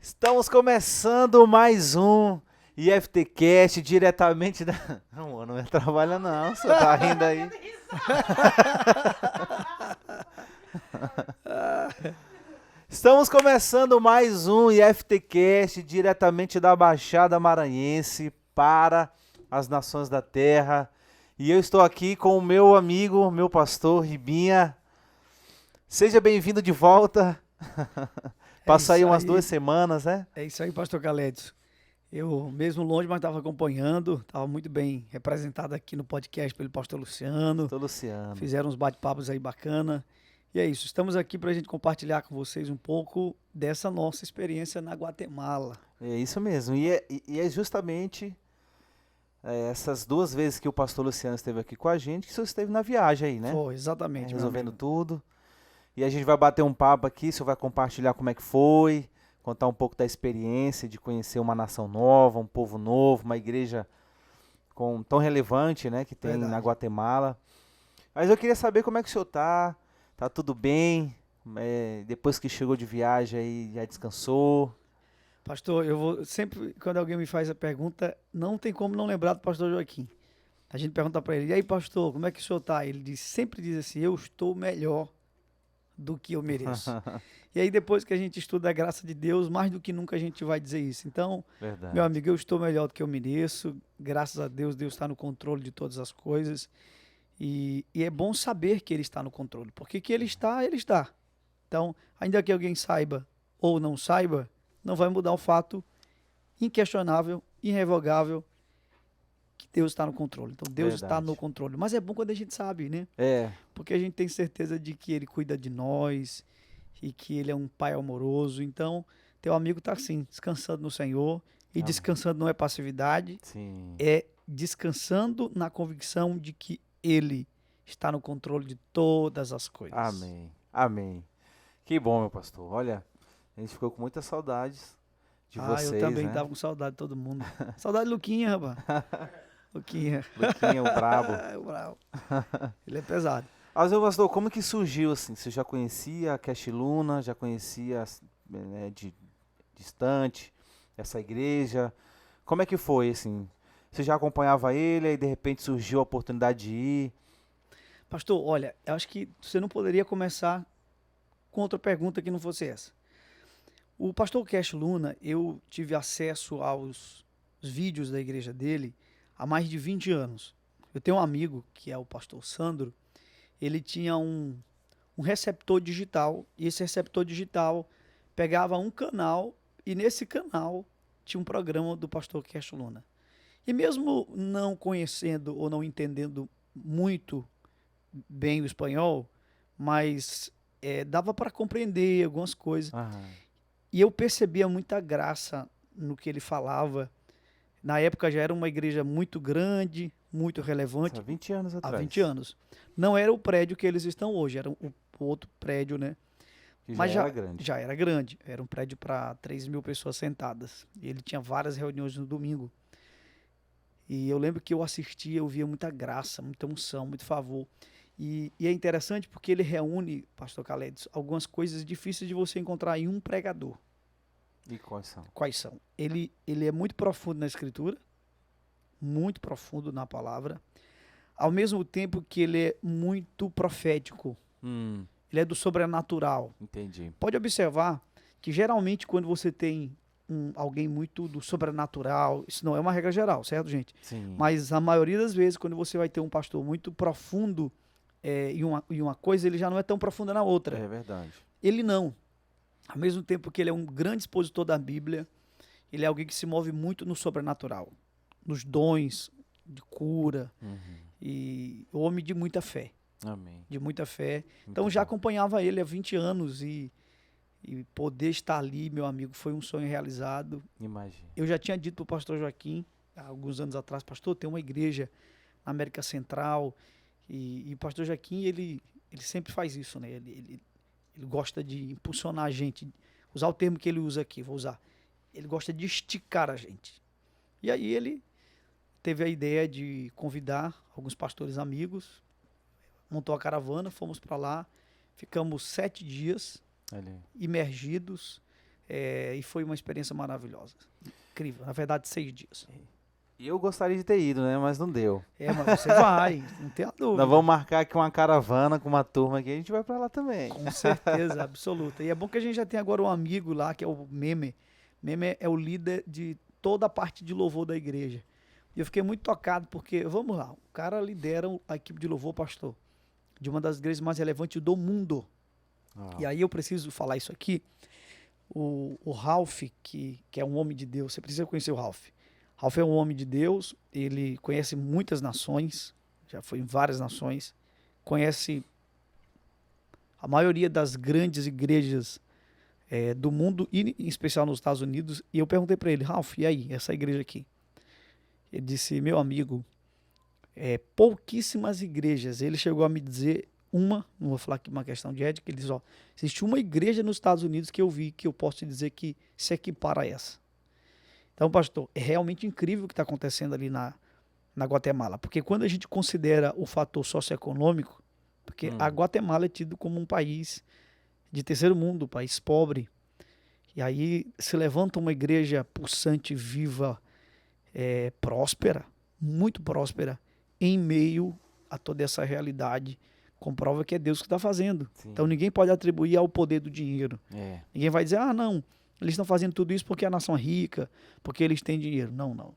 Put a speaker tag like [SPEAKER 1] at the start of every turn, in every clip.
[SPEAKER 1] Estamos começando mais um IFTcast diretamente da... Não, não trabalha não, você tá rindo aí. Estamos começando mais um IFTcast diretamente da Baixada Maranhense para as nações da terra. E eu estou aqui com o meu amigo, meu pastor Ribinha. Seja bem-vindo de volta. Passa aí umas 2 semanas, né?
[SPEAKER 2] É isso aí, pastor Galedson. Eu, mesmo longe, mas estava acompanhando, estava muito bem representado aqui no podcast pelo pastor Luciano.
[SPEAKER 1] Pastor Luciano.
[SPEAKER 2] Fizeram uns bate-papos aí bacana. E é isso, estamos aqui para a gente compartilhar com vocês um pouco dessa nossa experiência na Guatemala.
[SPEAKER 1] É isso mesmo. E é justamente essas 2 vezes que o pastor Luciano esteve aqui com a gente, que o senhor esteve na viagem aí, né?
[SPEAKER 2] Foi, exatamente, meu
[SPEAKER 1] Resolvendo
[SPEAKER 2] amigo.
[SPEAKER 1] tudo. E a gente vai bater um papo aqui, o senhor vai compartilhar como é que foi, contar um pouco da experiência de conhecer uma nação nova, um povo novo, uma igreja tão relevante, né, que tem na
[SPEAKER 2] Verdade.
[SPEAKER 1] Guatemala. Mas eu queria saber como é que o senhor tá. Tá tudo bem? Depois que chegou de viagem aí, já descansou?
[SPEAKER 2] Pastor, eu vou sempre, quando alguém me faz a pergunta, não tem como não lembrar do pastor Joaquim. A gente pergunta para ele, e aí, pastor, como é que o senhor tá? Sempre diz assim, eu estou melhor do que eu mereço. E aí, depois que a gente estuda a graça de Deus, mais do que nunca a gente vai dizer isso. Então,
[SPEAKER 1] Verdade.
[SPEAKER 2] meu amigo, eu estou melhor do que eu mereço. Graças a Deus, Deus está no controle de todas as coisas. E é bom saber que Ele está no controle, porque que Ele está, Ele está. Então, ainda que alguém saiba ou não saiba, não vai mudar o fato inquestionável, irrevogável, que Deus está no controle. Então, Deus está no
[SPEAKER 1] Verdade.
[SPEAKER 2] controle. Mas é bom quando a gente sabe, né?
[SPEAKER 1] É,
[SPEAKER 2] Porque a gente tem certeza de que Ele cuida de nós e que Ele é um Pai amoroso. Então, teu amigo está assim, descansando no Senhor. E
[SPEAKER 1] amém.
[SPEAKER 2] descansando não é passividade,
[SPEAKER 1] Sim.
[SPEAKER 2] é descansando na convicção de que Ele está no controle de todas as coisas.
[SPEAKER 1] Amém. Amém. Que bom, meu pastor. Olha, a gente ficou com muitas saudades de
[SPEAKER 2] Eu
[SPEAKER 1] vocês,
[SPEAKER 2] também
[SPEAKER 1] né?
[SPEAKER 2] estava com saudade de todo mundo. Saudade de Luquinha, rapaz. Luquinha.
[SPEAKER 1] Luquinha, o brabo.
[SPEAKER 2] É bravo. Ele é pesado.
[SPEAKER 1] Mas, meu pastor, como que surgiu assim? Você já conhecia a Cash Luna? Já conhecia de distante essa igreja? Como é que foi, assim? Você já acompanhava ele e de repente surgiu a oportunidade de ir?
[SPEAKER 2] Pastor, olha, eu acho que você não poderia começar com outra pergunta que não fosse essa. O pastor Cash Luna, eu tive acesso aos vídeos da igreja dele há mais de 20 anos. Eu tenho um amigo, que é o pastor Sandro, ele tinha um receptor digital, e esse receptor digital pegava um canal, e nesse canal tinha um programa do pastor Cash Luna. E mesmo não conhecendo ou não entendendo muito bem o espanhol, mas dava para compreender algumas coisas.
[SPEAKER 1] Aham.
[SPEAKER 2] E eu percebia muita graça no que ele falava. Na época já era uma igreja muito grande, muito
[SPEAKER 1] Isso há
[SPEAKER 2] relevante,
[SPEAKER 1] 20 anos
[SPEAKER 2] há
[SPEAKER 1] atrás.
[SPEAKER 2] 20 anos. Não era o prédio que eles estão hoje, era o outro prédio, né?
[SPEAKER 1] Que já
[SPEAKER 2] Mas
[SPEAKER 1] era grande.
[SPEAKER 2] já era grande, era um prédio para 3.000 pessoas sentadas. E ele tinha várias reuniões no domingo. E eu lembro que eu assistia, eu via muita graça, muita unção, muito favor. E é interessante porque ele reúne, pastor Khaled, algumas coisas difíceis de você encontrar em um pregador.
[SPEAKER 1] E quais são?
[SPEAKER 2] Quais são? Ele é muito profundo na escritura, muito profundo na palavra, ao mesmo tempo que ele é muito profético. Ele é do sobrenatural.
[SPEAKER 1] Entendi.
[SPEAKER 2] Pode observar que geralmente quando você tem alguém muito do sobrenatural, isso não é uma regra geral, certo, gente?
[SPEAKER 1] Sim.
[SPEAKER 2] Mas a maioria das vezes, quando você vai ter um pastor muito profundo em uma coisa, ele já não é tão profundo na outra.
[SPEAKER 1] É verdade.
[SPEAKER 2] Ele não. Ao mesmo tempo que ele é um grande expositor da Bíblia, ele é alguém que se move muito no sobrenatural, nos dons de cura, e homem de muita fé.
[SPEAKER 1] Amém.
[SPEAKER 2] De muita fé.
[SPEAKER 1] Muito
[SPEAKER 2] Então já
[SPEAKER 1] bom.
[SPEAKER 2] acompanhava ele há 20 anos e poder estar ali, meu amigo, foi um sonho realizado.
[SPEAKER 1] Imagina.
[SPEAKER 2] Eu já tinha dito para o pastor Joaquim, há alguns anos atrás, pastor, tem uma igreja na América Central e o pastor Joaquim, ele sempre faz isso, né? Ele gosta de impulsionar a gente, usar o termo que ele usa aqui, vou usar. Ele gosta de esticar a gente. E aí ele teve a ideia de convidar alguns pastores amigos, montou a caravana, fomos para lá, ficamos 7 dias
[SPEAKER 1] Ali.
[SPEAKER 2] imergidos E foi uma experiência maravilhosa. Incrível. Na verdade, 6 dias.
[SPEAKER 1] E eu gostaria de ter ido, né? Mas não deu.
[SPEAKER 2] Mas você vai, não tem a dúvida.
[SPEAKER 1] Nós vamos marcar aqui uma caravana com uma turma aqui, a gente vai pra lá também.
[SPEAKER 2] Com certeza, absoluta. E é bom que a gente já tem agora um amigo lá, que é o Meme. Meme é o líder de toda a parte de louvor da igreja. E eu fiquei muito tocado, porque, vamos lá, o cara lidera a equipe de louvor, pastor, de uma das igrejas mais relevantes do mundo. E aí eu preciso falar isso aqui. O Ralph, que é um homem de Deus, você precisa conhecer o Ralph. Ralph é um homem de Deus, ele conhece muitas nações, já foi em várias nações, conhece a maioria das grandes igrejas do mundo, e em especial nos Estados Unidos. E eu perguntei para ele, Ralph, e aí, essa igreja aqui? Ele disse, meu amigo, pouquíssimas igrejas. Ele chegou a me dizer não vou falar aqui uma questão de ética, ele diz, existe uma igreja nos Estados Unidos que eu vi, que eu posso te dizer que se equipara a essa. Então, pastor, é realmente incrível o que está acontecendo ali na Guatemala, porque quando a gente considera o fator socioeconômico, porque a Guatemala é tido como um país de terceiro mundo, um país pobre, e aí se levanta uma igreja pulsante, viva, próspera, muito próspera, em meio a toda essa realidade, comprova que é Deus que está fazendo. Sim. Então ninguém pode atribuir ao poder do dinheiro. Ninguém vai dizer, não, eles estão fazendo tudo isso porque a nação é rica, porque eles têm dinheiro. Não.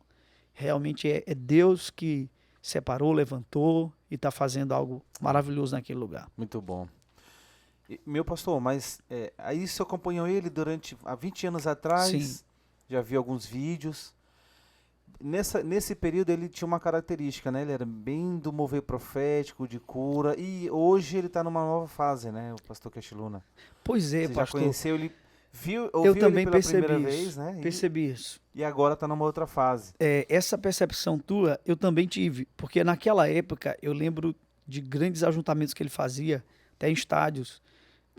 [SPEAKER 2] Realmente é Deus que separou, levantou e está fazendo algo maravilhoso naquele lugar.
[SPEAKER 1] Muito bom. Meu pastor, mas aí você acompanhou ele há 20 anos atrás?
[SPEAKER 2] Sim.
[SPEAKER 1] Já vi alguns vídeos. Nesse período ele tinha uma característica, né? Ele era bem do mover profético, de cura. E hoje ele está numa nova fase, né? O pastor Cash Luna.
[SPEAKER 2] Pois é,
[SPEAKER 1] você
[SPEAKER 2] pastor.
[SPEAKER 1] Já conheceu ele? Ouviu
[SPEAKER 2] eu também
[SPEAKER 1] ele pela
[SPEAKER 2] percebi
[SPEAKER 1] primeira
[SPEAKER 2] isso.
[SPEAKER 1] vez, né?
[SPEAKER 2] Percebi isso.
[SPEAKER 1] E agora está numa outra fase.
[SPEAKER 2] Essa percepção tua eu também tive. Porque naquela época eu lembro de grandes ajuntamentos que ele fazia, até em estádios.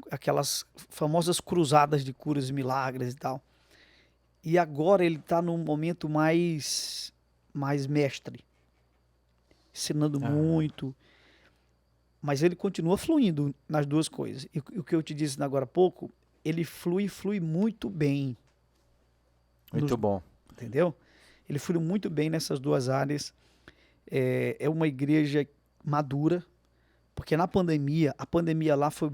[SPEAKER 2] Aquelas famosas cruzadas de curas e milagres e tal. E agora ele está num momento mais mestre, ensinando muito, mas ele continua fluindo nas duas coisas. E o que eu te disse agora há pouco, ele flui muito bem.
[SPEAKER 1] Muito bom.
[SPEAKER 2] Entendeu? Ele flui muito bem nessas duas áreas. É uma igreja madura, porque a pandemia lá foi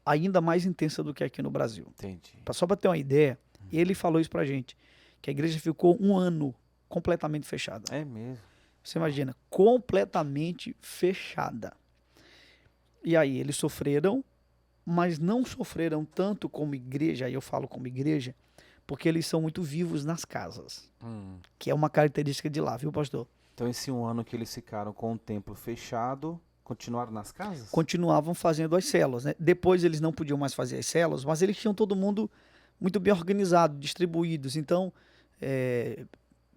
[SPEAKER 2] ainda mais intensa do que aqui no Brasil.
[SPEAKER 1] Entendi.
[SPEAKER 2] Só para ter uma ideia, ele falou isso pra gente, que a igreja ficou 1 ano completamente fechada.
[SPEAKER 1] É mesmo?
[SPEAKER 2] Você imagina, completamente fechada. E aí eles sofreram, mas não sofreram tanto como igreja, aí eu falo como igreja, porque eles são muito vivos nas casas, que é uma característica de lá, viu, pastor?
[SPEAKER 1] Então esse 1 ano que eles ficaram com o templo fechado, continuaram nas casas?
[SPEAKER 2] Continuavam fazendo as células, né? Depois eles não podiam mais fazer as células, mas eles tinham todo mundo muito bem organizado, distribuídos. Então,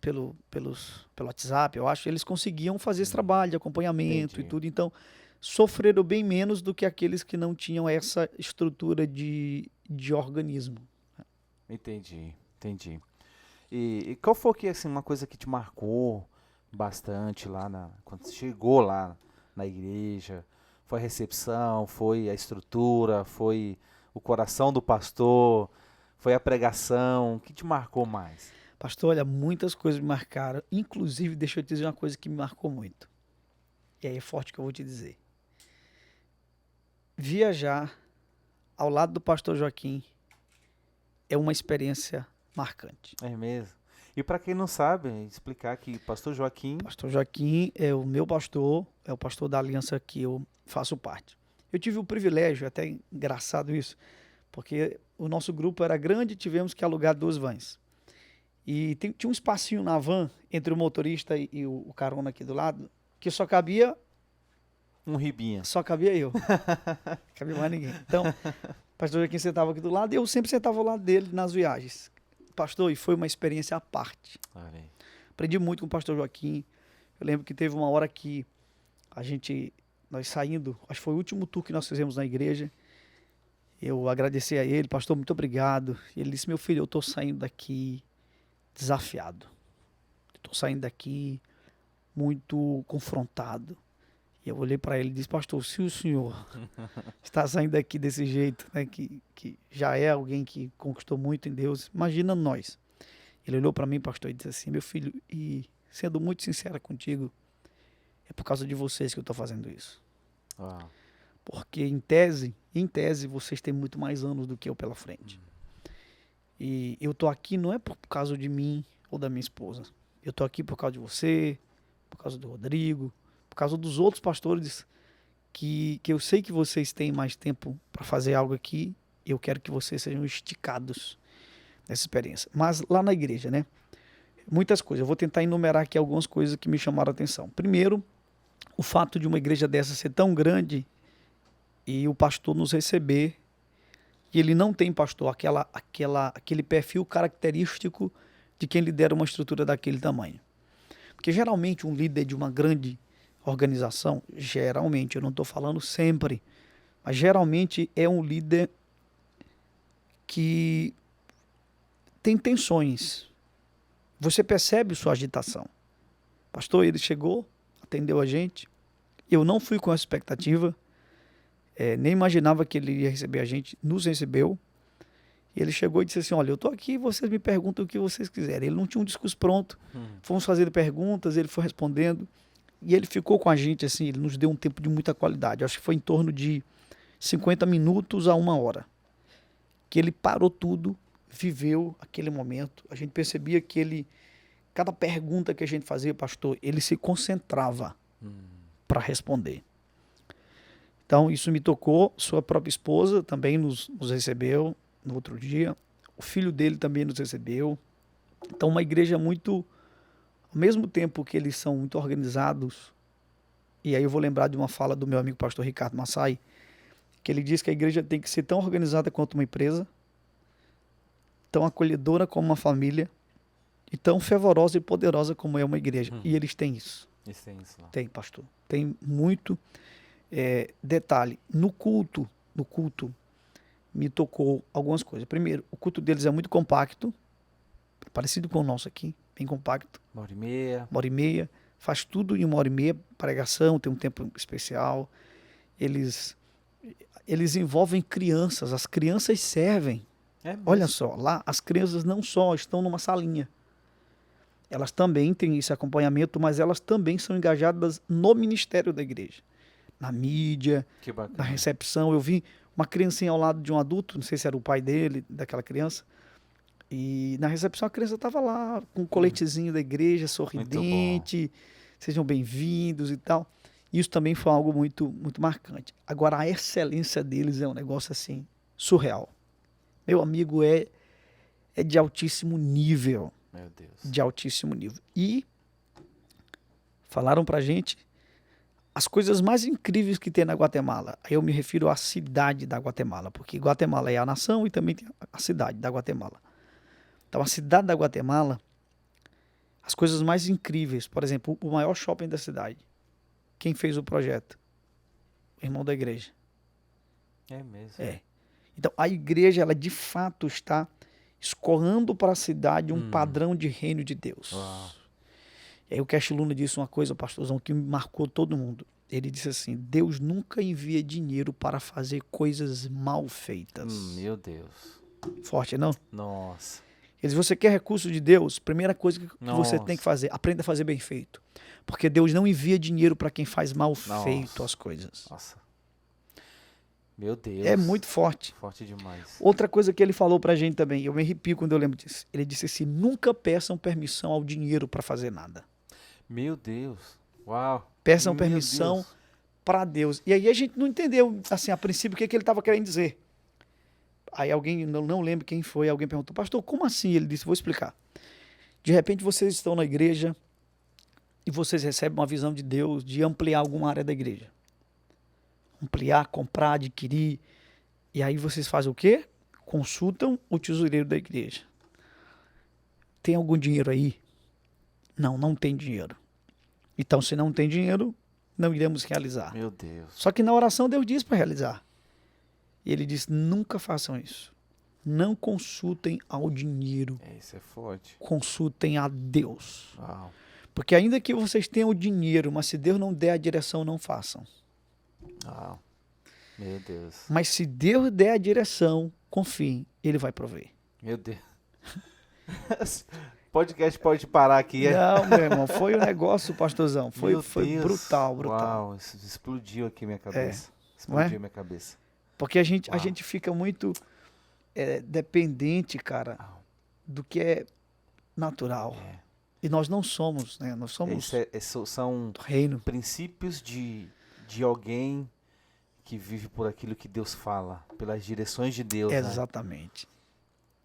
[SPEAKER 2] pelo WhatsApp, eu acho, eles conseguiam fazer esse trabalho de acompanhamento. Entendi. E tudo. Então, sofreram bem menos do que aqueles que não tinham essa estrutura de organismo.
[SPEAKER 1] Entendi. E qual foi que, assim, uma coisa que te marcou bastante lá quando você chegou lá na igreja? Foi a recepção, foi a estrutura, foi o coração do pastor, foi a pregação? O que te marcou mais?
[SPEAKER 2] Pastor, olha, muitas coisas me marcaram. Inclusive, deixa eu te dizer uma coisa que me marcou muito. E aí é forte que eu vou te dizer. Viajar ao lado do pastor Joaquim é uma experiência marcante.
[SPEAKER 1] É mesmo. E para quem não sabe, explicar que pastor Joaquim
[SPEAKER 2] é o meu pastor, é o pastor da aliança que eu faço parte. Eu tive o privilégio, até engraçado isso, porque o nosso grupo era grande e tivemos que alugar 2 vans. E tinha um espacinho na van entre o motorista e o carona aqui do lado, que só cabia...
[SPEAKER 1] um ribinha.
[SPEAKER 2] Só cabia eu. Não cabia mais ninguém. Então, o pastor Joaquim sentava aqui do lado e eu sempre sentava ao lado dele nas viagens. Pastor, e foi uma experiência à parte. Aprendi muito com o pastor Joaquim. Eu lembro que teve uma hora que nós saindo, acho que foi o último tour que nós fizemos na igreja. Eu agradeci a ele, pastor, muito obrigado. E ele disse, meu filho, eu estou saindo daqui desafiado. Estou saindo daqui muito confrontado. E eu olhei para ele e disse, pastor, se o senhor está saindo daqui desse jeito, né, que já é alguém que conquistou muito em Deus, imagina nós. Ele olhou para mim, pastor, e disse assim, meu filho, e sendo muito sincero contigo, é por causa de vocês que eu estou fazendo isso.
[SPEAKER 1] Uau.
[SPEAKER 2] Porque em tese, vocês têm muito mais anos do que eu pela frente. E eu estou aqui não é por causa de mim ou da minha esposa. Eu estou aqui por causa de você, por causa do Rodrigo, por causa dos outros pastores que eu sei que vocês têm mais tempo para fazer algo aqui. Eu quero que vocês sejam esticados nessa experiência. Mas lá na igreja, né? Muitas coisas. Eu vou tentar enumerar aqui algumas coisas que me chamaram a atenção. Primeiro, o fato de uma igreja dessa ser tão grande e o pastor nos receber, e ele não tem, pastor, aquele perfil característico de quem lidera uma estrutura daquele tamanho. Porque geralmente um líder de uma grande organização, geralmente, eu não estou falando sempre, mas geralmente é um líder que tem tensões. Você percebe sua agitação. Pastor, ele chegou, atendeu a gente, eu não fui com essa expectativa, nem imaginava que ele ia receber a gente, nos recebeu. E ele chegou e disse assim, olha, eu estou aqui, vocês me perguntam o que vocês quiserem. Ele não tinha um discurso pronto, fomos fazendo perguntas, ele foi respondendo, e ele ficou com a gente, assim, ele nos deu um tempo de muita qualidade. Eu acho que foi em torno de 50 minutos a 1 hora, que ele parou tudo, viveu aquele momento. A gente percebia que ele, cada pergunta que a gente fazia, pastor, ele se concentrava para responder. Então, isso me tocou. Sua própria esposa também nos recebeu no outro dia. O filho dele também nos recebeu. Então, uma igreja muito... Ao mesmo tempo que eles são muito organizados, e aí eu vou lembrar de uma fala do meu amigo pastor Ricardo Massai, que ele diz que a igreja tem que ser tão organizada quanto uma empresa, tão acolhedora como uma família, e tão fervorosa e poderosa como é uma igreja. E eles têm isso.
[SPEAKER 1] Eles têm isso lá.
[SPEAKER 2] Tem, pastor. Tem muito... detalhe, no culto me tocou algumas coisas. Primeiro, o culto deles é muito compacto, parecido com o nosso aqui, bem compacto.
[SPEAKER 1] 1h30.
[SPEAKER 2] 1h30, faz tudo em 1h30, pregação, tem um tempo especial. Eles envolvem crianças, as crianças servem. Olha só, lá as crianças não só estão numa salinha, elas também têm esse acompanhamento, mas elas também são engajadas no ministério da igreja. Na mídia, na recepção. Eu vi uma criancinha ao lado de um adulto, não sei se era o pai dele, daquela criança, e na recepção a criança estava lá com um coletezinho da igreja, sorridente, sejam bem-vindos e tal. Isso também foi algo muito, muito marcante. Agora, a excelência deles é um negócio assim, surreal. Meu amigo, é de altíssimo nível.
[SPEAKER 1] Meu Deus.
[SPEAKER 2] De altíssimo nível. E falaram pra gente as coisas mais incríveis que tem na Guatemala. Aí eu me refiro à cidade da Guatemala, porque Guatemala é a nação e também tem a cidade da Guatemala. Então, a cidade da Guatemala, as coisas mais incríveis, por exemplo, o maior shopping da cidade. Quem fez o projeto? O irmão da igreja.
[SPEAKER 1] É mesmo?
[SPEAKER 2] É. Então, a igreja, ela de fato está escoando para a cidade um padrão de reino de Deus.
[SPEAKER 1] Uau.
[SPEAKER 2] E aí o Cash Luna disse uma coisa, pastorzão, que marcou todo mundo. Ele disse assim, Deus nunca envia dinheiro para fazer coisas mal feitas.
[SPEAKER 1] Meu Deus.
[SPEAKER 2] Forte, não?
[SPEAKER 1] Nossa.
[SPEAKER 2] Ele disse, você quer recurso de Deus? Primeira coisa que você tem que fazer, aprenda a fazer bem feito. Porque Deus não envia dinheiro para quem faz mal feito as coisas.
[SPEAKER 1] Nossa. Meu Deus.
[SPEAKER 2] É muito forte.
[SPEAKER 1] Forte demais.
[SPEAKER 2] Outra coisa que ele falou pra gente também, eu me arrepio quando eu lembro disso. Ele disse assim, nunca peçam permissão ao dinheiro para fazer nada.
[SPEAKER 1] Meu Deus. Uau.
[SPEAKER 2] Peçam permissão para Deus. E aí a gente não entendeu, assim, a princípio, o que ele estava querendo dizer. Aí alguém, não lembro quem foi, alguém perguntou, pastor, como assim? Ele disse, vou explicar. De repente vocês estão na igreja e vocês recebem uma visão de Deus de ampliar alguma área da igreja. Ampliar, comprar, adquirir. E aí vocês fazem o quê? Consultam o tesoureiro da igreja. Tem algum dinheiro aí? Não tem dinheiro. Então, se não tem dinheiro, não iremos realizar.
[SPEAKER 1] Meu Deus.
[SPEAKER 2] Só que na oração Deus diz para realizar. E ele diz, nunca façam isso. Não consultem ao dinheiro.
[SPEAKER 1] Isso é forte.
[SPEAKER 2] Consultem a Deus.
[SPEAKER 1] Uau.
[SPEAKER 2] Porque ainda que vocês tenham o dinheiro, mas se Deus não der a direção, não façam.
[SPEAKER 1] Ah, meu Deus.
[SPEAKER 2] Mas se Deus der a direção, confiem, Ele vai prover.
[SPEAKER 1] Meu Deus. Podcast pode parar aqui.
[SPEAKER 2] Não, meu irmão, foi um negócio, pastorzão. Foi
[SPEAKER 1] Deus.
[SPEAKER 2] brutal.
[SPEAKER 1] Uau, isso explodiu aqui minha cabeça.
[SPEAKER 2] Não é?
[SPEAKER 1] Explodiu minha cabeça.
[SPEAKER 2] Porque a
[SPEAKER 1] Uau.
[SPEAKER 2] gente fica muito dependente, cara, do que é natural. E nós não somos, né? Nós somos
[SPEAKER 1] São
[SPEAKER 2] do reino.
[SPEAKER 1] princípios de alguém que vive por aquilo que Deus fala, pelas direções de Deus. Né?
[SPEAKER 2] Exatamente.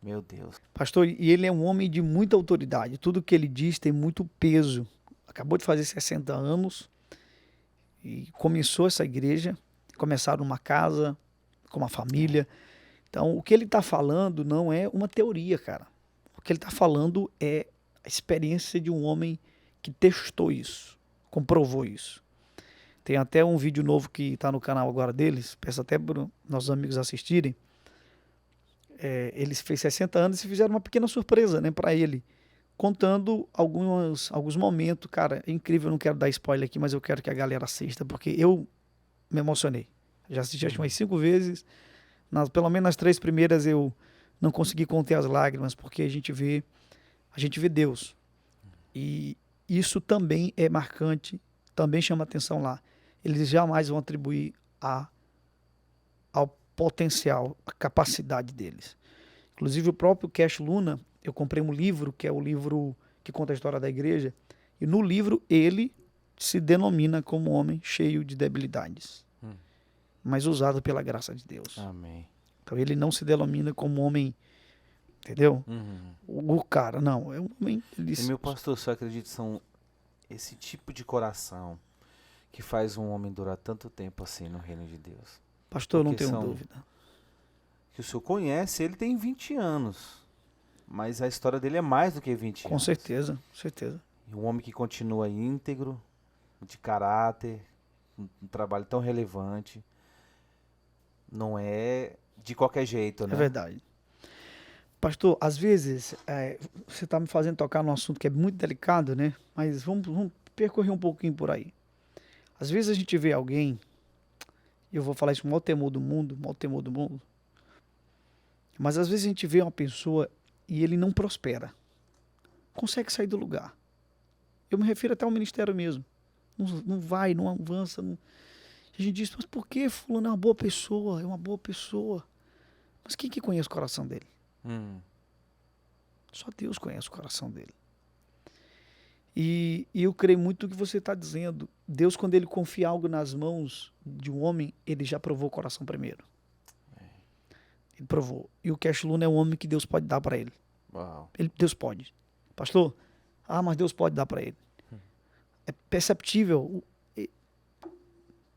[SPEAKER 1] Meu Deus.
[SPEAKER 2] Pastor, e ele é um homem de muita autoridade. Tudo que ele diz tem muito peso. Acabou de fazer 60 anos e começou essa igreja. Começaram uma casa, com uma família. Então, o que ele está falando não é uma teoria, cara. O que ele está falando é a experiência de um homem que testou isso, comprovou isso. Tem até um vídeo novo que está no canal agora deles, peço até para nossos amigos assistirem. Eles fez 60 anos e fizeram uma pequena surpresa, né, para ele, contando alguns momentos. Cara, é incrível, eu não quero dar spoiler aqui, mas eu quero que a galera assista, porque eu me emocionei. Já assisti acho umas 5 vezes, pelo menos nas 3 primeiras eu não consegui conter as lágrimas, porque a gente vê Deus. E isso também é marcante, também chama atenção lá. Eles jamais vão atribuir ao potencial, a capacidade deles. Inclusive o próprio Cash Luna, eu comprei um livro, que é o livro que conta a história da igreja, e no livro ele se denomina como homem cheio de debilidades, mas usado pela graça de Deus.
[SPEAKER 1] Amém.
[SPEAKER 2] Então ele não se denomina como homem, entendeu? O cara, não, é um homem...
[SPEAKER 1] E meu pastor, só acredito que são esse tipo de coração que faz um homem durar tanto tempo assim no reino de Deus.
[SPEAKER 2] Pastor, eu não
[SPEAKER 1] Porque
[SPEAKER 2] tenho dúvida.
[SPEAKER 1] Que o senhor conhece, ele tem 20 anos. Mas a história dele é mais do que 20 anos.
[SPEAKER 2] Com certeza, com certeza.
[SPEAKER 1] E um homem que continua íntegro, de caráter, um trabalho tão relevante. Não é de qualquer jeito, né?
[SPEAKER 2] É verdade. Pastor, às vezes, você está me fazendo tocar num assunto que é muito delicado, né? Mas vamos percorrer um pouquinho por aí. Às vezes a gente vê alguém, e eu vou falar isso, o maior temor do mundo, mas às vezes a gente vê uma pessoa e ele não prospera, consegue sair do lugar. Eu me refiro até ao ministério mesmo. Não vai, não avança. Não... A gente diz, mas por que fulano é uma boa pessoa? É uma boa pessoa. Mas quem que conhece o coração dele? Só Deus conhece o coração dele. E eu creio muito no que você está dizendo. Deus, quando ele confia algo nas mãos de um homem, ele já provou o coração primeiro. Ele provou. E o Cash Luna é um homem que Deus pode dar para ele.
[SPEAKER 1] Uau.
[SPEAKER 2] Deus pode. Pastor, mas Deus pode dar para ele. É perceptível.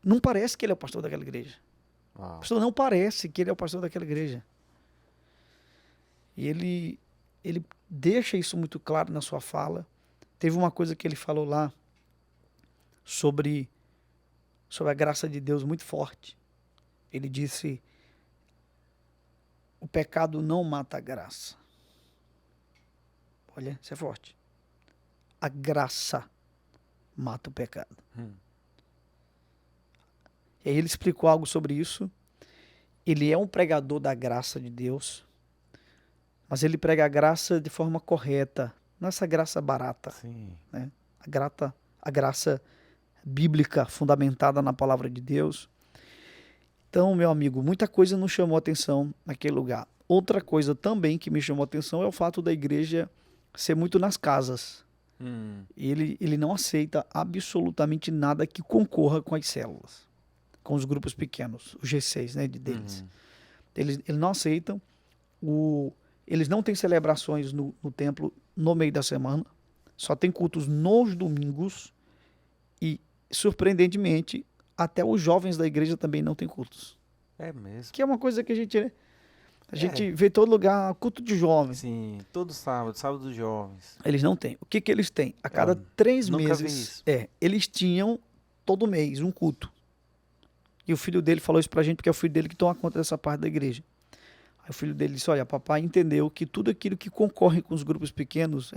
[SPEAKER 2] Não parece que ele é o pastor daquela igreja.
[SPEAKER 1] Uau.
[SPEAKER 2] Pastor, não parece que ele é o pastor daquela igreja. E ele deixa isso muito claro na sua fala. Teve uma coisa que ele falou lá sobre a graça de Deus muito forte. Ele disse: o pecado não mata a graça. Olha, isso é forte. A graça mata o pecado. E aí ele explicou algo sobre isso. Ele é um pregador da graça de Deus, mas ele prega a graça de forma correta, não essa graça barata.
[SPEAKER 1] Sim.
[SPEAKER 2] Né? A graça bíblica fundamentada na palavra de Deus. Então, meu amigo, muita coisa nos chamou a atenção naquele lugar. Outra coisa também que me chamou a atenção é o fato da igreja ser muito nas casas. Ele não aceita absolutamente nada que concorra com as células, com os grupos pequenos, os G6, né, deles. Eles não aceitam. Eles não têm celebrações no templo no meio da semana, só tem cultos nos domingos e, surpreendentemente, até os jovens da igreja também não têm cultos.
[SPEAKER 1] É mesmo.
[SPEAKER 2] Que é uma coisa que a gente vê em todo lugar, culto de jovens.
[SPEAKER 1] Sim, todo sábado dos jovens.
[SPEAKER 2] Eles não têm. O que eles têm? A cada 3
[SPEAKER 1] nunca vi
[SPEAKER 2] meses,
[SPEAKER 1] isso.
[SPEAKER 2] eles tinham todo mês um culto. E o filho dele falou isso pra gente, porque é o filho dele que toma conta dessa parte da igreja. Aí o filho dele disse: olha, papai entendeu que tudo aquilo que concorre com os grupos pequenos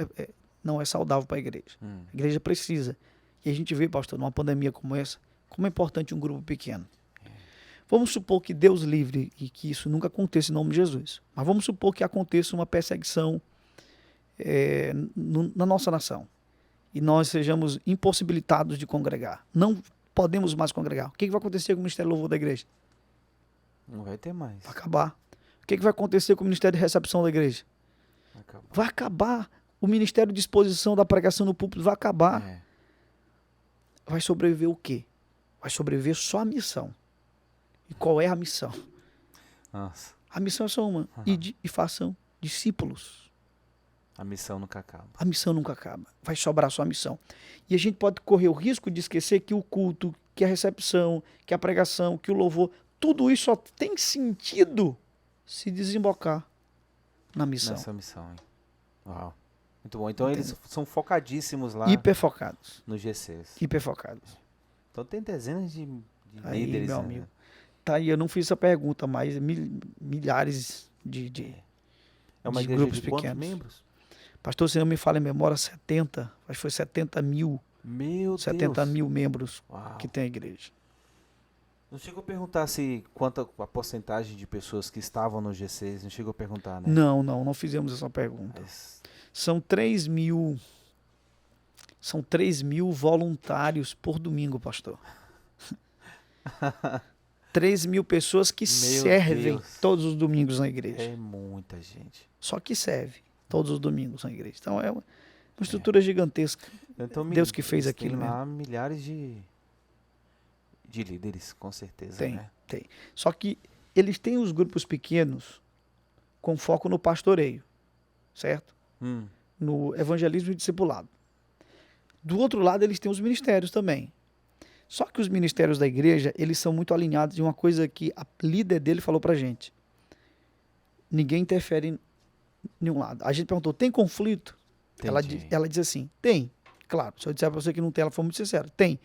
[SPEAKER 2] não é saudável para a igreja. A igreja precisa. E a gente vê, pastor, numa pandemia como essa, como é importante um grupo pequeno. Vamos supor que Deus livre e que isso nunca aconteça em nome de Jesus. Mas vamos supor que aconteça uma perseguição na nossa nação. E nós sejamos impossibilitados de congregar. Não podemos mais congregar. O que vai acontecer com o Ministério de Louvor da igreja?
[SPEAKER 1] Não vai ter mais.
[SPEAKER 2] Vai acabar. O que vai acontecer com o Ministério de Recepção da igreja? Vai acabar. O Ministério de Exposição da Pregação no Púlpito vai acabar. Vai sobreviver o quê? Vai sobreviver só a missão. E qual é a missão?
[SPEAKER 1] Nossa.
[SPEAKER 2] A missão é só uma. E façam discípulos.
[SPEAKER 1] A missão nunca acaba.
[SPEAKER 2] A missão nunca acaba. Vai sobrar só a missão. E a gente pode correr o risco de esquecer que o culto, que a recepção, que a pregação, que o louvor, tudo isso só tem sentido se desembocar na missão.
[SPEAKER 1] Nessa missão, hein? Uau. Muito bom. Então eles são focadíssimos lá.
[SPEAKER 2] Hiperfocados.
[SPEAKER 1] No GCs.
[SPEAKER 2] Hiperfocados.
[SPEAKER 1] Então tem dezenas de
[SPEAKER 2] aí,
[SPEAKER 1] líderes.
[SPEAKER 2] Meu amigo. Tá aí, eu não fiz essa pergunta, mas milhares de
[SPEAKER 1] é uma igreja
[SPEAKER 2] grupos
[SPEAKER 1] de quantos
[SPEAKER 2] pequenos.
[SPEAKER 1] membros?
[SPEAKER 2] Pastor, se não me falha em memória, 70. Acho que foi 70 mil.
[SPEAKER 1] Meu
[SPEAKER 2] 70
[SPEAKER 1] Deus.
[SPEAKER 2] mil membros
[SPEAKER 1] Uau.
[SPEAKER 2] que tem a igreja.
[SPEAKER 1] Não chegou a perguntar quanto a porcentagem de pessoas que estavam no G6, não chegou a perguntar, né?
[SPEAKER 2] Não fizemos essa pergunta. São 3 mil voluntários por domingo, pastor. 3 mil pessoas que servem todos os domingos na igreja.
[SPEAKER 1] É muita gente.
[SPEAKER 2] Só que serve todos os domingos na igreja. Então é uma estrutura gigantesca.
[SPEAKER 1] Então,
[SPEAKER 2] Deus que fez aquilo
[SPEAKER 1] mesmo. Tem lá
[SPEAKER 2] mesmo.
[SPEAKER 1] milhares de líderes, com certeza.
[SPEAKER 2] Tem,
[SPEAKER 1] né?
[SPEAKER 2] tem. Só que eles têm os grupos pequenos com foco no pastoreio, certo? No evangelismo e discipulado. Do outro lado, eles têm os ministérios também. Só que os ministérios da igreja, eles são muito alinhados de uma coisa que a líder dele falou pra gente. Ninguém interfere em nenhum lado. A gente perguntou, tem conflito? Ela diz assim, tem. Claro, se eu disser pra você que não tem, ela foi muito sincera. Tem.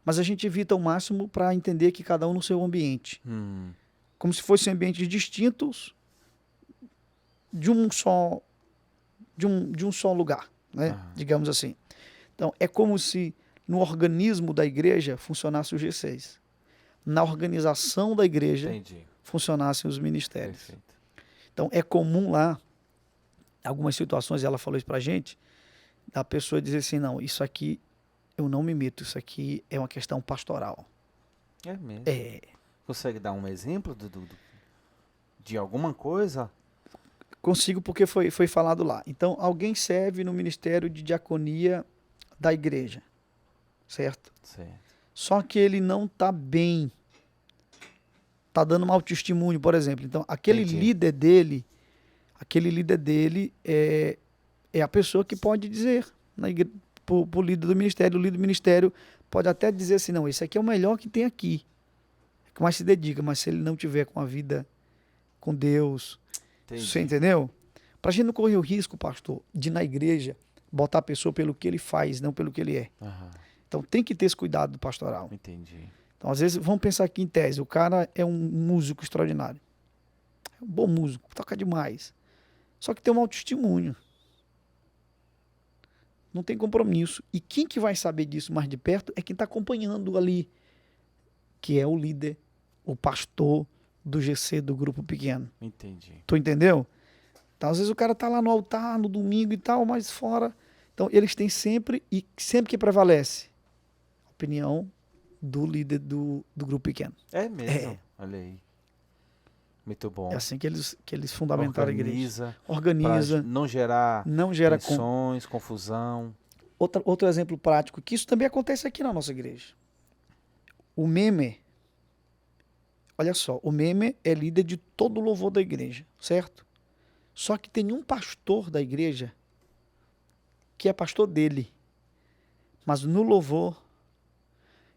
[SPEAKER 2] Mas a gente evita o máximo para entender que cada um no seu ambiente. Como se fossem ambientes distintos de um só lugar, né? Digamos assim. Então, é como se no organismo da igreja funcionasse o G6. Na organização da igreja funcionassem os ministérios.
[SPEAKER 1] Perfeito.
[SPEAKER 2] Então, é comum lá, algumas situações, ela falou isso pra gente, da pessoa dizer assim, não, isso aqui eu não me meto, isso aqui é uma questão pastoral.
[SPEAKER 1] É mesmo? Consegue dar um exemplo de alguma coisa?
[SPEAKER 2] Consigo, porque foi falado lá. Então, alguém serve no ministério de diaconia da igreja, certo? Só que ele não está bem, está dando mau testemunho, por exemplo. Então, aquele líder dele é a pessoa que pode dizer pro líder do ministério. O líder do ministério pode até dizer assim, não, esse aqui é o melhor que tem aqui, é que mais se dedica, mas se ele não tiver com a vida com Deus, você entendeu? Pra gente não correr o risco, pastor, de na igreja botar a pessoa pelo que ele faz, não pelo que ele é. Então tem que ter esse cuidado do pastoral.
[SPEAKER 1] Entendi.
[SPEAKER 2] Então às vezes, vamos pensar aqui em tese, o cara é um músico extraordinário, é um bom músico, toca demais, só que tem um mau testemunho. Não tem compromisso. E quem que vai saber disso mais de perto é quem está acompanhando ali, que é o líder, o pastor do GC, do grupo pequeno.
[SPEAKER 1] Entendi.
[SPEAKER 2] Tu entendeu? Então, às vezes o cara tá lá no altar, no domingo e tal, mas fora. Então, eles têm sempre que prevalece, a opinião do líder do grupo pequeno.
[SPEAKER 1] É mesmo? Olha aí. Muito bom.
[SPEAKER 2] É assim que eles fundamentaram a igreja.
[SPEAKER 1] Organiza. Não gerar tensões, confusão.
[SPEAKER 2] Outro exemplo prático, que isso também acontece aqui na nossa igreja. O meme, olha só, o meme é líder de todo o louvor da igreja, certo? Só que tem um pastor da igreja que é pastor dele, mas no louvor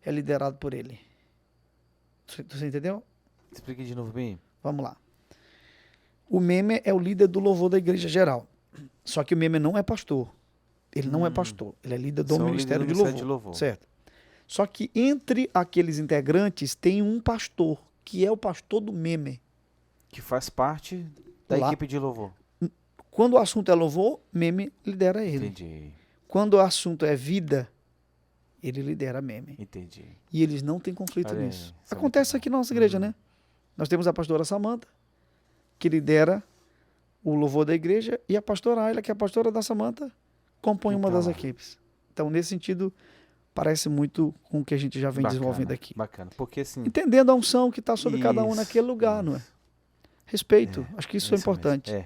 [SPEAKER 2] é liderado por ele. Você entendeu?
[SPEAKER 1] Explique de novo bem.
[SPEAKER 2] Vamos lá. O meme é o líder do louvor da igreja geral. Só que o meme não é pastor. Ele não é pastor. Ele é líder do ministério de louvor. Certo. Só que entre aqueles integrantes tem um pastor, que é o pastor do meme.
[SPEAKER 1] Que faz parte da equipe de louvor.
[SPEAKER 2] Quando o assunto é louvor, meme lidera ele.
[SPEAKER 1] Entendi.
[SPEAKER 2] Quando o assunto é vida, ele lidera meme.
[SPEAKER 1] Entendi.
[SPEAKER 2] E eles não têm conflito
[SPEAKER 1] Olha aí,
[SPEAKER 2] nisso.
[SPEAKER 1] isso é
[SPEAKER 2] Acontece
[SPEAKER 1] muito
[SPEAKER 2] aqui na nossa igreja, né? Nós temos a pastora Samanta, que lidera o louvor da igreja, e a pastora Ayla, que é a pastora da Samanta, compõe uma
[SPEAKER 1] Então,
[SPEAKER 2] das equipes. Então, nesse sentido, parece muito com o que a gente já vem desenvolvendo aqui.
[SPEAKER 1] Bacana. Porque assim.
[SPEAKER 2] Entendendo a unção que está sobre cada um
[SPEAKER 1] Isso,
[SPEAKER 2] naquele lugar, não é? Respeito. Acho que isso é
[SPEAKER 1] mesmo.
[SPEAKER 2] importante.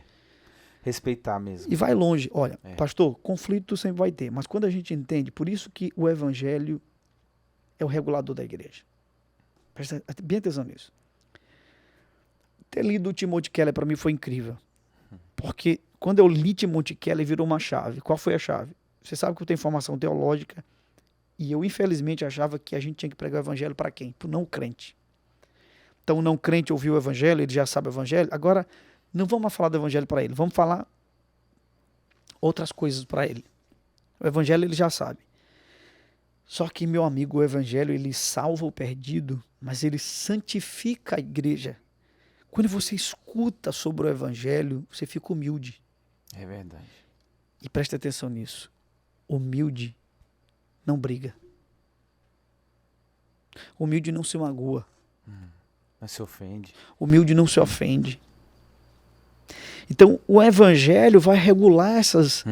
[SPEAKER 1] Respeitar mesmo.
[SPEAKER 2] E vai longe. Olha,
[SPEAKER 1] É.
[SPEAKER 2] pastor, conflito sempre vai ter. Mas quando a gente entende, por isso que o evangelho é o regulador da igreja. Presta bem atenção nisso. Ter lido o Timothy Keller para mim foi incrível. Porque quando eu li Timothy Keller, virou uma chave. Qual foi a chave? Você sabe que eu tenho formação teológica e eu, infelizmente, achava que a gente tinha que pregar o evangelho para quem? Para o não crente. Então, o não crente ouviu o evangelho, ele já sabe o evangelho. Agora, não vamos falar do evangelho para ele, vamos falar outras coisas para ele. O evangelho ele já sabe. Só que, meu amigo, o evangelho ele salva o perdido, mas ele santifica a igreja. Quando você escuta sobre o evangelho, você fica humilde.
[SPEAKER 1] É verdade.
[SPEAKER 2] E preste atenção nisso. Humilde não briga. Humilde não se magoa.
[SPEAKER 1] Mas se ofende.
[SPEAKER 2] Humilde não se ofende. Então, o evangelho vai regular essas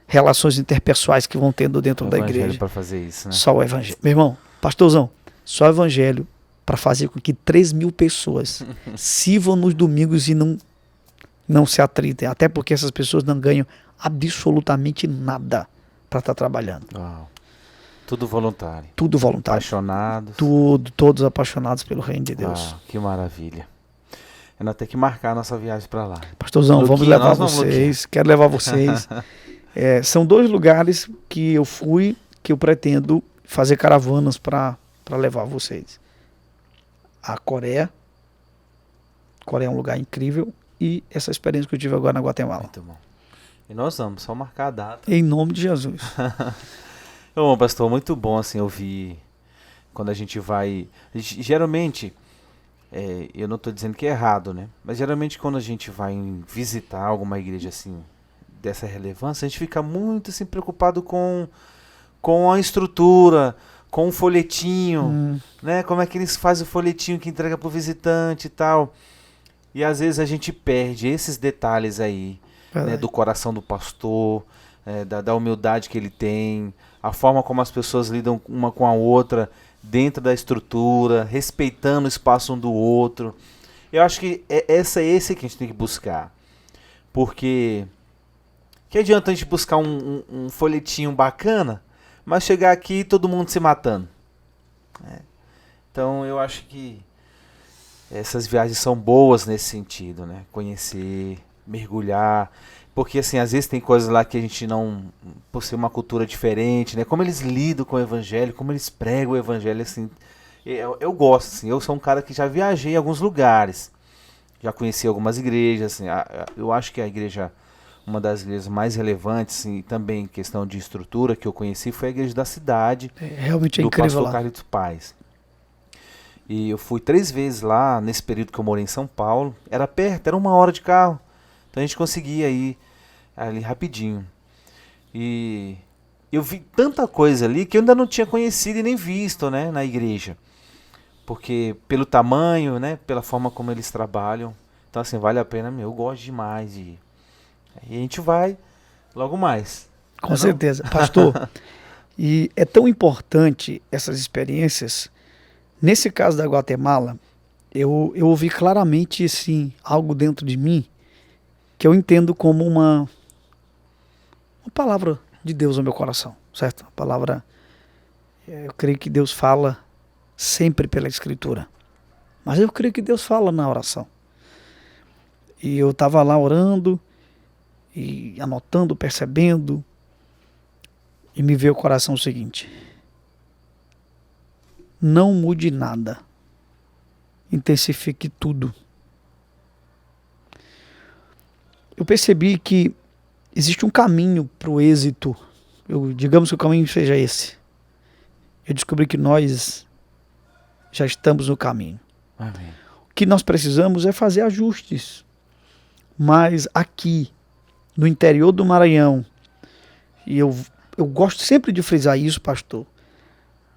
[SPEAKER 2] relações interpessoais que vão tendo dentro da igreja.
[SPEAKER 1] Para fazer isso, né?
[SPEAKER 2] Só o evangelho. Meu irmão, pastorzão, só o evangelho para fazer com que 3.000 pessoas sirvam nos domingos e não se atritem. Até porque essas pessoas não ganham absolutamente nada para estar trabalhando.
[SPEAKER 1] Uau. Tudo voluntário.
[SPEAKER 2] Tudo voluntário.
[SPEAKER 1] Apaixonados.
[SPEAKER 2] Todos apaixonados pelo reino de Deus.
[SPEAKER 1] Uau, que maravilha. Eu não tenho que marcar a nossa viagem para lá.
[SPEAKER 2] Pastorzão, vamos levar vocês. Quero levar vocês. São 2 lugares que eu fui, que eu pretendo fazer caravanas para levar vocês. A Coreia. Coreia é um lugar incrível. E essa experiência que eu tive agora na Guatemala.
[SPEAKER 1] Muito bom. E nós vamos só marcar a data.
[SPEAKER 2] Em nome de Jesus.
[SPEAKER 1] Bom, pastor, muito bom assim ouvir quando a gente vai. Geralmente, eu não estou dizendo que é errado, né? Mas geralmente quando a gente vai visitar alguma igreja assim dessa relevância, a gente fica muito assim preocupado com a estrutura, com o folhetinho, né? Como é que eles fazem o folhetinho que entrega para o visitante e tal. E às vezes a gente perde esses detalhes aí, né, do coração do pastor, da humildade que ele tem, a forma como as pessoas lidam uma com a outra dentro da estrutura, respeitando o espaço um do outro. Eu acho que esse que a gente tem que buscar. Porque que adianta a gente buscar um folhetinho bacana, mas chegar aqui e todo mundo se matando. Então eu acho que essas viagens são boas nesse sentido, né? Conhecer, mergulhar. Porque, assim, às vezes tem coisas lá que a gente não... Por ser uma cultura diferente, né? Como eles lidam com o evangelho, como eles pregam o evangelho, assim... Eu gosto, assim. Eu sou um cara que já viajei em alguns lugares. Já conheci algumas igrejas, assim. Eu acho que a igreja... Uma das igrejas mais relevantes, assim, e também em questão de estrutura que eu conheci, foi a igreja da cidade.
[SPEAKER 2] Realmente é incrível
[SPEAKER 1] do pastor
[SPEAKER 2] lá.
[SPEAKER 1] Carlitos Paz. E eu fui 3 vezes lá, nesse período que eu morei em São Paulo. Era perto, era 1 hora de carro. Então a gente conseguia ir ali rapidinho. E eu vi tanta coisa ali que eu ainda não tinha conhecido e nem visto, né, na igreja. Porque pelo tamanho, né, pela forma como eles trabalham. Então assim, vale a pena, eu gosto demais de ir. E a gente vai logo mais.
[SPEAKER 2] Com certeza. Pastor, e é tão importante essas experiências. Nesse caso da Guatemala, eu ouvi claramente, assim, algo dentro de mim que eu entendo como uma palavra de Deus no meu coração, certo? A palavra, eu creio que Deus fala sempre pela Escritura, mas eu creio que Deus fala na oração. E eu estava lá orando e anotando, percebendo, e me veio ao coração o seguinte: não mude nada, intensifique tudo. Eu percebi que existe um caminho para o êxito. Digamos que o caminho seja esse. Eu descobri que nós já estamos no caminho.
[SPEAKER 1] Amém.
[SPEAKER 2] O que nós precisamos é fazer ajustes, Mas aqui, no interior do Maranhão, e eu gosto sempre de frisar isso, pastor,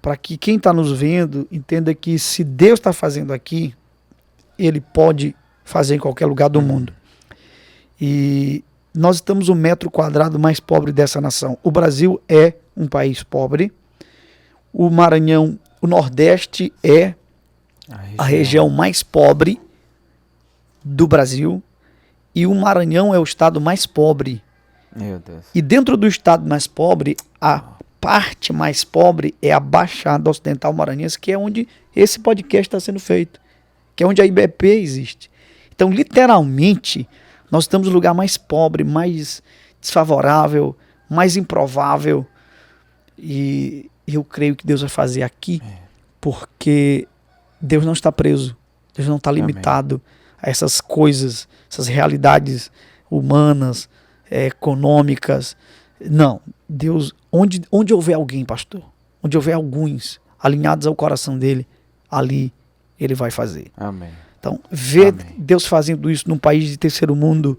[SPEAKER 2] para que quem está nos vendo entenda que se Deus está fazendo aqui, Ele pode fazer em qualquer lugar do mundo. E nós estamos o metro quadrado mais pobre dessa nação. O Brasil é um país pobre. O Maranhão, o Nordeste é a região mais pobre do Brasil. E o Maranhão é o estado mais pobre.
[SPEAKER 1] Meu Deus.
[SPEAKER 2] E dentro do estado mais pobre, a parte mais pobre é a Baixada Ocidental Maranhense, que é onde esse podcast está sendo feito, que é onde a IBP existe. Então, literalmente, nós estamos no lugar mais pobre, mais desfavorável, mais improvável. E eu creio que Deus vai fazer aqui, porque Deus não está preso, Deus não está limitado a essas coisas, essas realidades humanas, econômicas. Não, Deus, onde houver alguém, pastor, onde houver alguns alinhados ao coração dele, ali ele vai fazer.
[SPEAKER 1] Amém.
[SPEAKER 2] Então, ver Deus fazendo isso num país de terceiro mundo.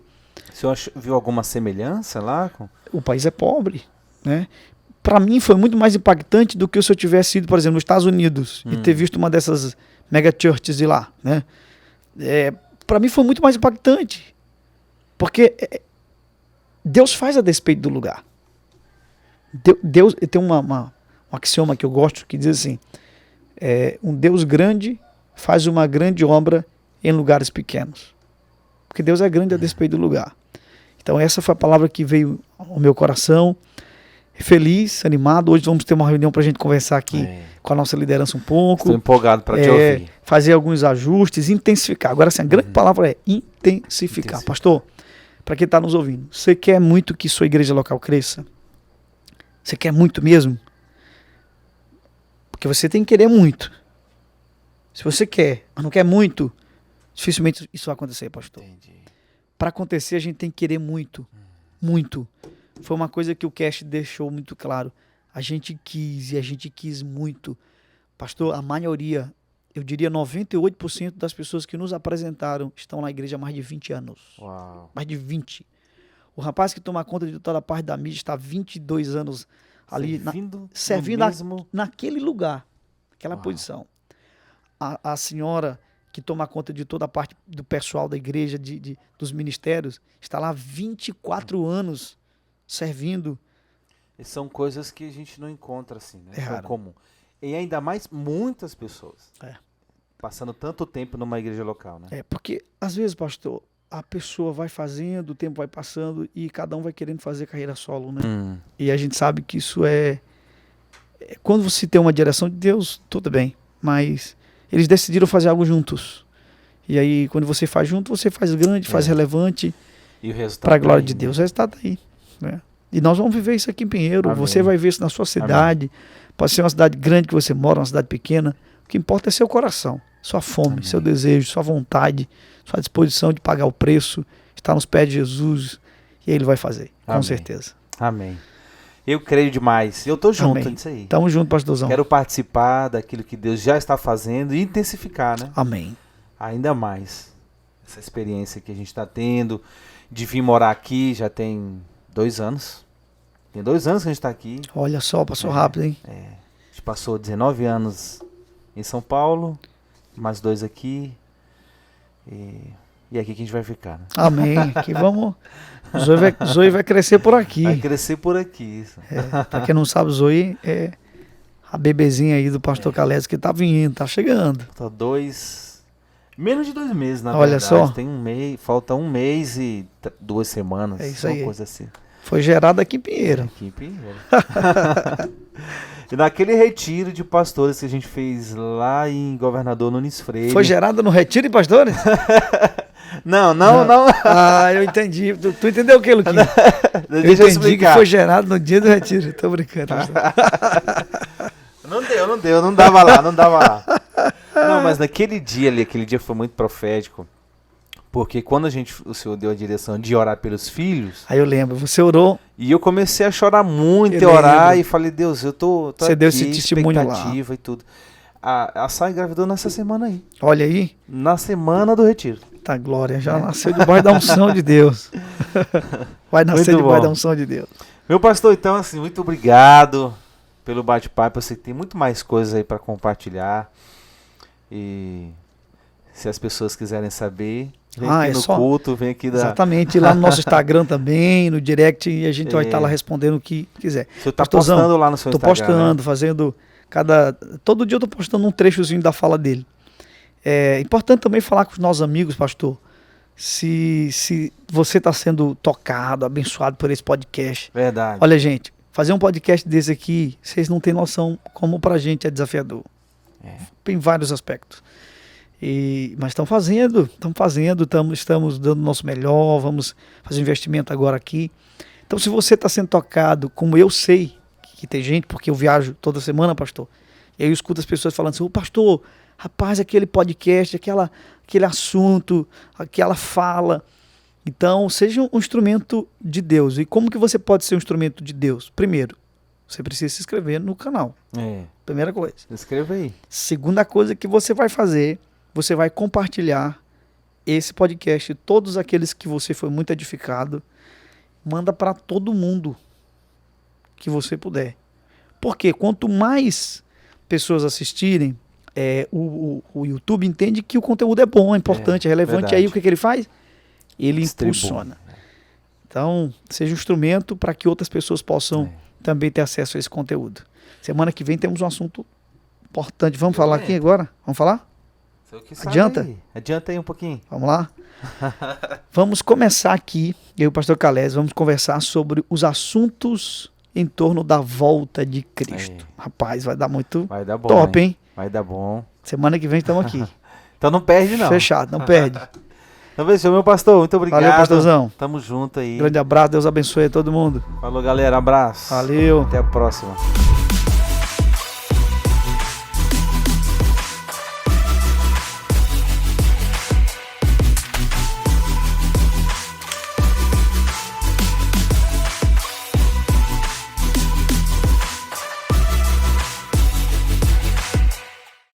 [SPEAKER 1] O senhor viu alguma semelhança lá?
[SPEAKER 2] O país é pobre, né? Para mim foi muito mais impactante do que se eu tivesse ido, por exemplo, nos Estados Unidos e ter visto uma dessas mega churches de lá, né? Para mim foi muito mais impactante, porque Deus faz a despeito do lugar. Deus tem um axioma que eu gosto que diz assim: um Deus grande faz uma grande obra em lugares pequenos, porque Deus é grande a despeito do lugar. Então essa foi a palavra que veio ao meu coração. Feliz, animado. Hoje vamos ter uma reunião para a gente conversar aqui com a nossa liderança um pouco.
[SPEAKER 1] Estou empolgado para te ouvir.
[SPEAKER 2] Fazer alguns ajustes, intensificar. Agora, assim, a grande palavra é intensificar. Pastor, para quem está nos ouvindo, você quer muito que sua igreja local cresça? Você quer muito mesmo? Porque você tem que querer muito. Se você quer, mas não quer muito, dificilmente isso vai acontecer, pastor. Para acontecer, a gente tem que querer muito. Muito. Foi uma coisa que o Cash deixou muito claro. A gente quis e a gente quis muito. Pastor, a maioria, eu diria 98% das pessoas que nos apresentaram estão na igreja há mais de 20 anos.
[SPEAKER 1] Uau.
[SPEAKER 2] Mais de 20. O rapaz que toma conta de toda a parte da mídia está há 22 anos ali servindo naquele lugar, naquela posição. A senhora que toma conta de toda a parte do pessoal da igreja, dos ministérios, está lá há 24 anos servindo.
[SPEAKER 1] E são coisas que a gente não encontra assim, né?
[SPEAKER 2] É raro.
[SPEAKER 1] Comum. E ainda mais muitas pessoas. Passando tanto tempo numa igreja local, né?
[SPEAKER 2] Porque às vezes, pastor, a pessoa vai fazendo, o tempo vai passando e cada um vai querendo fazer carreira solo, né? E a gente sabe que isso quando você tem uma direção de Deus, tudo bem. Mas eles decidiram fazer algo juntos. E aí, quando você faz junto, você faz grande, faz relevante.
[SPEAKER 1] E o resultado
[SPEAKER 2] para a glória de Deus. O resultado tá aí. Né? E nós vamos viver isso aqui em Pinheiro.
[SPEAKER 1] Amém.
[SPEAKER 2] Você vai ver isso na sua cidade. Pode ser uma cidade grande que você mora, uma cidade pequena. O que importa é seu coração, sua fome, seu desejo, sua vontade, sua disposição de pagar o preço, estar nos pés de Jesus. E Ele vai fazer, com certeza.
[SPEAKER 1] Amém. Eu creio demais. Eu tô junto nisso aí.
[SPEAKER 2] Tamo junto, pastorzão.
[SPEAKER 1] Quero participar daquilo que Deus já está fazendo e intensificar, né?
[SPEAKER 2] Amém.
[SPEAKER 1] Ainda mais. Essa experiência que a gente está tendo de vir morar aqui já tem 2 anos. Tem 2 anos que a gente está aqui.
[SPEAKER 2] Olha só, passou rápido, hein?
[SPEAKER 1] A gente passou 19 anos em São Paulo, mais 2 aqui. E aqui que a gente vai ficar, né?
[SPEAKER 2] Amém. Aqui vamos... Zoe vai crescer por aqui.
[SPEAKER 1] Vai crescer por aqui. Isso.
[SPEAKER 2] Pra quem não sabe, Zoe é a bebezinha aí do pastor Calés que tá vindo, tá chegando.
[SPEAKER 1] Falta menos de 2 meses, na
[SPEAKER 2] Olha
[SPEAKER 1] verdade.
[SPEAKER 2] só.
[SPEAKER 1] Tem 1 mês, falta 1 mês e 2 semanas.
[SPEAKER 2] É isso
[SPEAKER 1] uma
[SPEAKER 2] aí.
[SPEAKER 1] coisa assim.
[SPEAKER 2] Foi gerado aqui em Pinheiro.
[SPEAKER 1] Aqui em Pinheiro. E naquele retiro de pastores que a gente fez lá em Governador Nunes Freire.
[SPEAKER 2] Foi gerado no retiro de pastores?
[SPEAKER 1] Não.
[SPEAKER 2] Ah, eu entendi. Tu entendeu o que, Luquinha?
[SPEAKER 1] Deixa eu
[SPEAKER 2] entendi
[SPEAKER 1] explicar.
[SPEAKER 2] que foi gerado no dia do retiro. Tô brincando.
[SPEAKER 1] Não deu, não dava lá. Não, mas naquele dia ali, aquele dia foi muito profético. Porque quando o Senhor deu a direção de orar pelos filhos...
[SPEAKER 2] Aí eu lembro, você orou...
[SPEAKER 1] E eu comecei a chorar muito e orar e falei, Deus, eu tô
[SPEAKER 2] você
[SPEAKER 1] aqui,
[SPEAKER 2] deu esse testemunho lá.
[SPEAKER 1] expectativa e tudo. A Sá engravidou nessa semana aí.
[SPEAKER 2] Olha aí.
[SPEAKER 1] Na semana do retiro.
[SPEAKER 2] Tá, glória. Já nasceu debaixo da unção de Deus. Vai nascer
[SPEAKER 1] Muito
[SPEAKER 2] debaixo
[SPEAKER 1] bom.
[SPEAKER 2] da unção de Deus.
[SPEAKER 1] Meu pastor, então, assim, muito obrigado pelo bate-papo. Eu sei que tem muito mais coisas aí para compartilhar. E se as pessoas quiserem saber, vem aqui no culto, vem aqui da...
[SPEAKER 2] Exatamente, lá no nosso Instagram também, no direct, e a gente vai estar lá respondendo o que quiser.
[SPEAKER 1] Você tá postando lá no seu Instagram?
[SPEAKER 2] Tô postando, fazendo todo dia eu tô postando um trechozinho da fala dele. É importante também falar com os nossos amigos, pastor, se você está sendo tocado, abençoado por esse podcast.
[SPEAKER 1] Verdade.
[SPEAKER 2] Olha, gente, fazer um podcast desse aqui, vocês não têm noção como pra gente é desafiador. Em vários aspectos. Mas estamos fazendo, estamos dando o nosso melhor, vamos fazer um investimento agora aqui. Então, se você está sendo tocado, como eu sei que tem gente, porque eu viajo toda semana, pastor, e aí eu escuto as pessoas falando assim, ô pastor, rapaz, aquele podcast, aquele assunto, aquela fala. Então, seja um instrumento de Deus. E como que você pode ser um instrumento de Deus? Primeiro, você precisa se inscrever no canal. Primeira coisa.
[SPEAKER 1] Se inscreva aí.
[SPEAKER 2] Segunda coisa que você vai fazer, você vai compartilhar esse podcast, todos aqueles que você foi muito edificado, manda para todo mundo que você puder. Porque quanto mais pessoas assistirem, o YouTube entende que o conteúdo é bom, é importante, é relevante.
[SPEAKER 1] Verdade.
[SPEAKER 2] Aí o que ele faz? Ele
[SPEAKER 1] Distribui.
[SPEAKER 2] impulsiona. Então, seja um instrumento para que outras pessoas possam também ter acesso a esse conteúdo. Semana que vem temos um assunto importante. Vamos falar aqui agora? Vamos falar? Adianta?
[SPEAKER 1] Aí. Adianta aí um pouquinho.
[SPEAKER 2] Vamos lá? Vamos começar aqui, eu e o pastor Calés, vamos conversar sobre os assuntos em torno da volta de Cristo. Rapaz, vai dar muito
[SPEAKER 1] bom,
[SPEAKER 2] top, hein?
[SPEAKER 1] Vai dar bom.
[SPEAKER 2] Semana que vem estamos aqui.
[SPEAKER 1] Então não perde, não.
[SPEAKER 2] Fechado, não perde.
[SPEAKER 1] Então, meu pastor, muito obrigado.
[SPEAKER 2] Valeu, pastorzão.
[SPEAKER 1] Tamo junto aí.
[SPEAKER 2] Grande abraço, Deus abençoe a todo mundo.
[SPEAKER 1] Falou, galera, abraço.
[SPEAKER 2] Valeu.
[SPEAKER 1] Até a próxima.